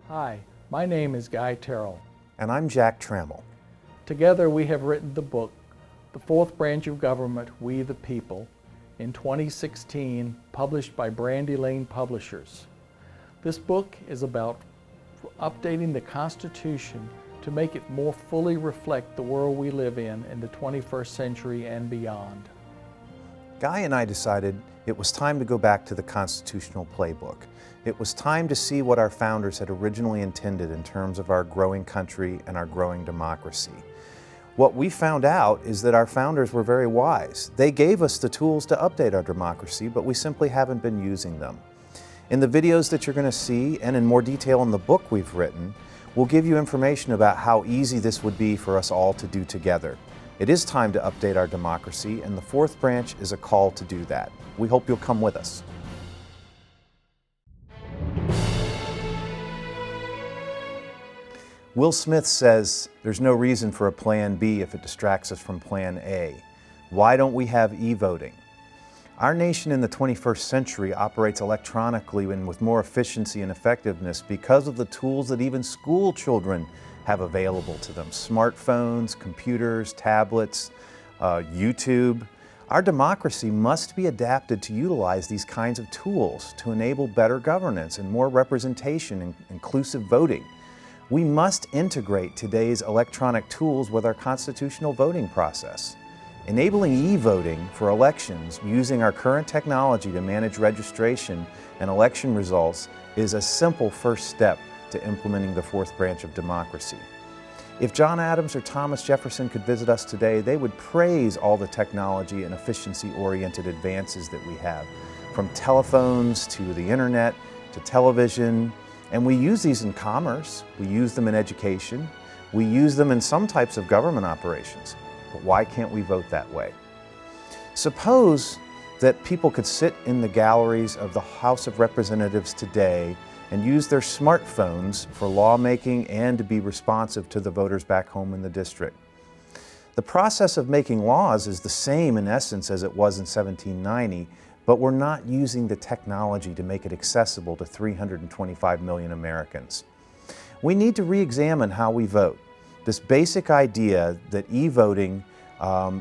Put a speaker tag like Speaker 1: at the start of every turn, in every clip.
Speaker 1: Hi, my name is Guy Terrell.
Speaker 2: And I'm Jack Trammell.
Speaker 1: Together we have written the book, The Fourth Branch of Government, We the People, in 2016, published by Brandy Lane Publishers. This book is about updating the Constitution to make it more fully reflect the world we live in the 21st century and beyond.
Speaker 2: Guy and I decided it was time to go back to the constitutional playbook. It was time to see what our founders had originally intended in terms of our growing country and our growing democracy. What we found out is that our founders were very wise. They gave us the tools to update our democracy, but we simply haven't been using them. In the videos that you're going to see, and in more detail in the book we've written, we'll give you information about how easy this would be for us all to do together. It is time to update our democracy, and the Fourth Branch is a call to do that. We hope you'll come with us. Will Smith says there's no reason for a Plan B if it distracts us from Plan A. Why don't we have e-voting? Our nation in the 21st century operates electronically and with more efficiency and effectiveness because of the tools that even school children have available to them. Smartphones, computers, tablets, YouTube. Our democracy must be adapted to utilize these kinds of tools to enable better governance and more representation and inclusive voting. We must integrate today's electronic tools with our constitutional voting process. Enabling e-voting for elections using our current technology to manage registration and election results is a simple first step to implementing the fourth branch of democracy. If John Adams or Thomas Jefferson could visit us today, they would praise all the technology and efficiency-oriented advances that we have, from telephones to the internet to television. And we use these in commerce, we use them in education, we use them in some types of government operations. But why can't we vote that way? Suppose that people could sit in the galleries of the House of Representatives today and use their smartphones for lawmaking and to be responsive to the voters back home in the district. The process of making laws is the same in essence as it was in 1790, but we're not using the technology to make it accessible to 325 million Americans. We need to re-examine how we vote. This basic idea that e-voting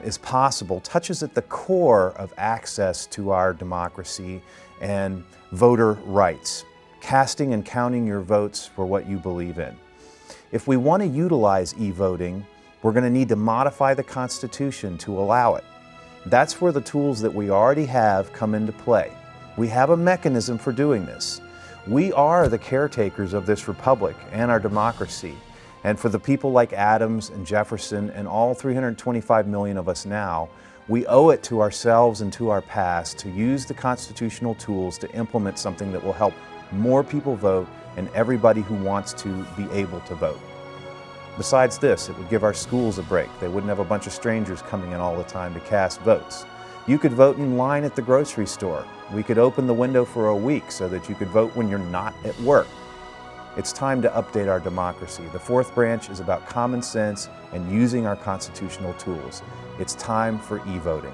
Speaker 2: is possible touches at the core of access to our democracy and voter rights, casting and counting your votes for what you believe in. If we want to utilize e-voting, we're going to need to modify the Constitution to allow it. That's where the tools that we already have come into play. We have a mechanism for doing this. We are the caretakers of this republic and our democracy. And for the people like Adams and Jefferson and all 325 million of us now, we owe it to ourselves and to our past to use the constitutional tools to implement something that will help more people vote and everybody who wants to be able to vote. Besides this, it would give our schools a break. They wouldn't have a bunch of strangers coming in all the time to cast votes. You could vote in line at the grocery store. We could open the window for a week so that you could vote when you're not at work. It's time to update our democracy. The fourth branch is about common sense and using our constitutional tools. It's time for e-voting.